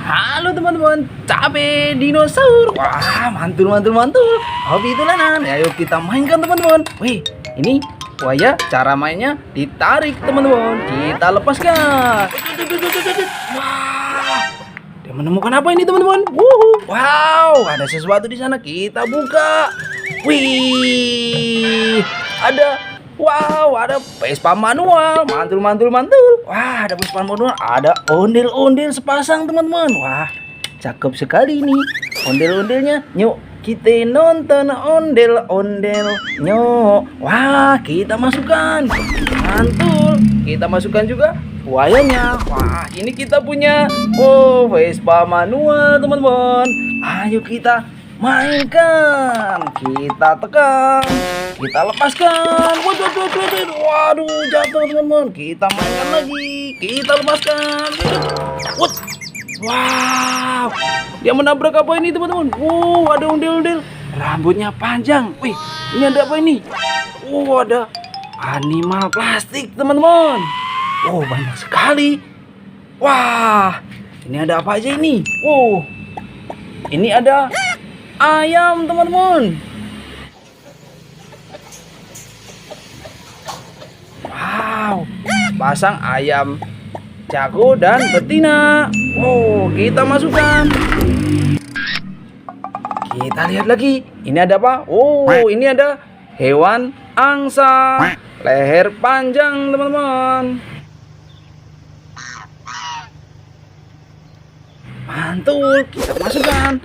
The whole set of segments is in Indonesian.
Halo teman-teman, cabe dinosaur. Wah, mantul mantul mantul. Hobi tulanan. Ayo kita mainkan teman-teman. Wih, ini buaya. Cara mainnya ditarik teman-teman. Kita lepaskan. Wah, dia menemukan apa ini teman-teman? Wow, ada sesuatu di sana. Kita buka. Wih, ada. Wow, ada Vespa manual, mantul mantul mantul. Wah, ada Vespa manual, ada ondel-ondel sepasang teman-teman. Wah, cakep sekali nih ondel-ondelnya. Yuk kita nonton ondel-ondel. Yuk, wah kita masukkan, mantul. Kita masukkan juga buayanya. Wah, ini kita punya Vespa manual teman-teman. Ayo kita mainkan, kita tekan, kita lepaskan. Waduh, jatuh teman-teman. Kita mainkan lagi, kita lepaskan. Wow, dia menabrak apa ini teman-teman? Ada ondel-ondel, rambutnya panjang. Wih, ini ada apa ini? Ada animal plastik teman-teman. Banyak sekali. Wah, ini ada apa aja ini? Ini ada ayam teman-teman. Wow, pasang ayam jago dan betina. Kita masukkan. Kita lihat lagi. Ini ada apa? Ini ada hewan angsa, leher panjang teman-teman. Mantul, kita masukkan.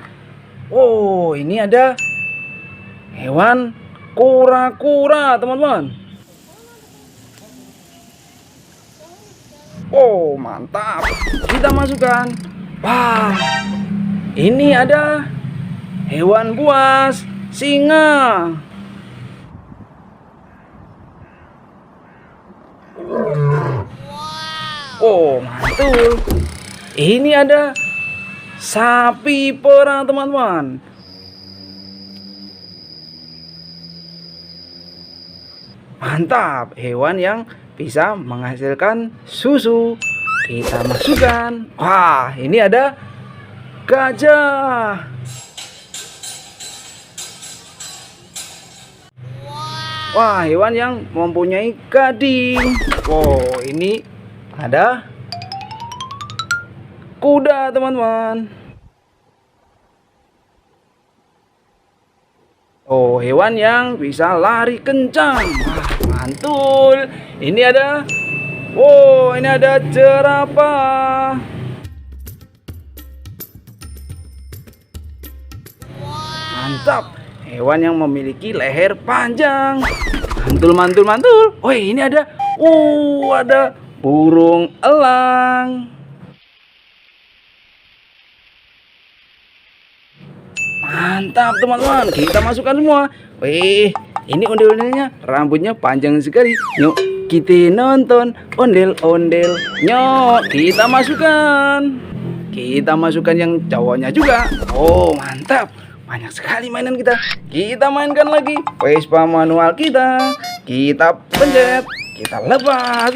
Ini ada hewan kura-kura teman-teman. Mantap, kita masukkan. Wah, ini ada hewan buas, singa. Mantul. Ini ada sapi perah teman-teman. Mantap, hewan yang bisa menghasilkan susu. Kita masukkan. Wah, ini ada gajah. Wah, hewan yang mempunyai gading. Ini ada kuda teman-teman. Hewan yang bisa lari kencang. Wah, mantul. Ini ada jerapah. Mantap, hewan yang memiliki leher panjang. Mantul mantul mantul. Ini ada burung elang. Mantap teman-teman, kita masukkan semua. Ini ondel-ondelnya, rambutnya panjang sekali. Yuk kita nonton ondel-ondel. Yuk kita masukkan. Kita masukkan yang cowoknya juga. Mantap, banyak sekali mainan kita. Kita mainkan lagi Vespa manual kita. Kita pencet, kita lepas.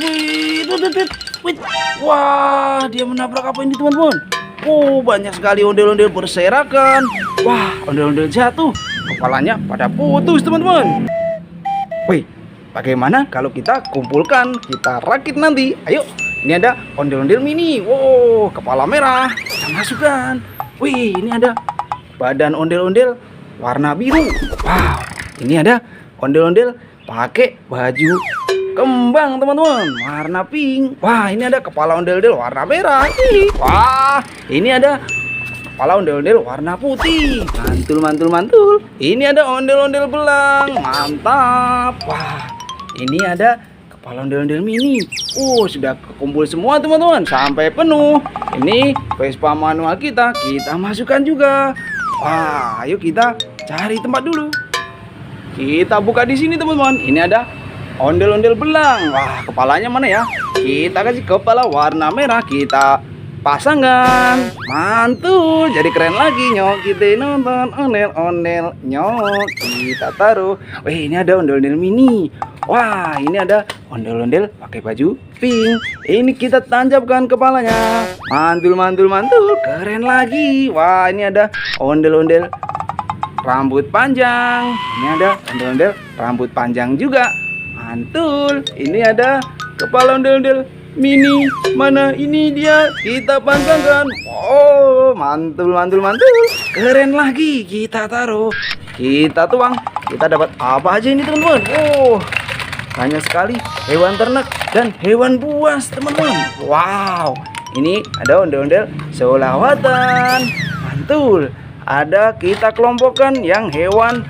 Wah, dia menabrak apa ini teman-teman? Banyak sekali ondel-ondel berserakan. Wah, ondel-ondel jatuh, kepalanya pada putus teman-teman. Bagaimana kalau kita kumpulkan, kita rakit nanti? Ayo, ini ada ondel-ondel mini. Kepala merah, kita masukkan. Ini ada badan ondel-ondel warna biru. Wow, ini ada ondel-ondel pakai baju kembang teman-teman, warna pink. Wah, ini ada kepala ondel-ondel warna merah. Wah, ini ada kepala ondel-ondel warna putih. Mantul mantul mantul. Ini ada ondel-ondel belang. Mantap. Wah, ini ada kepala ondel-ondel mini. Sudah kekumpul semua teman-teman sampai penuh. Ini Vespa manual kita masukkan juga. Wah, ayo kita cari tempat dulu. Kita buka di sini teman-teman. Ini ada ondel-ondel belang. Wah, kepalanya mana ya? Kita kasih kepala warna merah, kita pasangkan. Mantul, jadi keren lagi. Nyok kita nonton ondel-ondel. Nyok kita taruh. Ini ada ondel-ondel mini. Wah, ini ada ondel-ondel pakai baju pink. Ini kita tancapkan kepalanya. Mantul, mantul, mantul. Keren lagi. Wah, ini ada ondel-ondel rambut panjang. Ini ada ondel-ondel rambut panjang juga. Mantul. Ini ada kepala ondel-ondel mini. Mana ini dia? Kita pangkangkan. Oh, mantul, mantul, mantul. Keren lagi. Kita taruh. Kita tuang. Kita dapat apa aja ini, teman-teman? Oh, banyak sekali hewan ternak dan hewan buas, teman-teman. Wow, ini ada ondel-ondel solawatan. Mantul. Ada kita kelompokkan yang hewan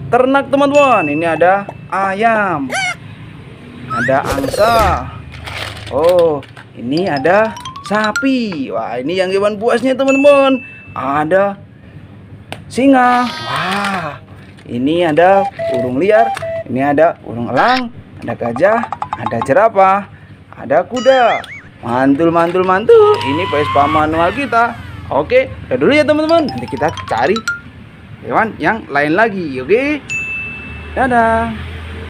ternak, teman-teman. Ini ada ayam, ada angsa. Oh, ini ada sapi. Wah, ini yang hewan buasnya, teman-teman. Ada singa. Wah, ini ada burung liar. Ini ada burung elang, ada gajah, ada jerapah, ada kuda. Mantul, mantul, mantul. Ini Vespa manual kita. Oke, udah dulu ya, teman-teman. Nanti kita cari hewan yang lain lagi. Oke, dadah.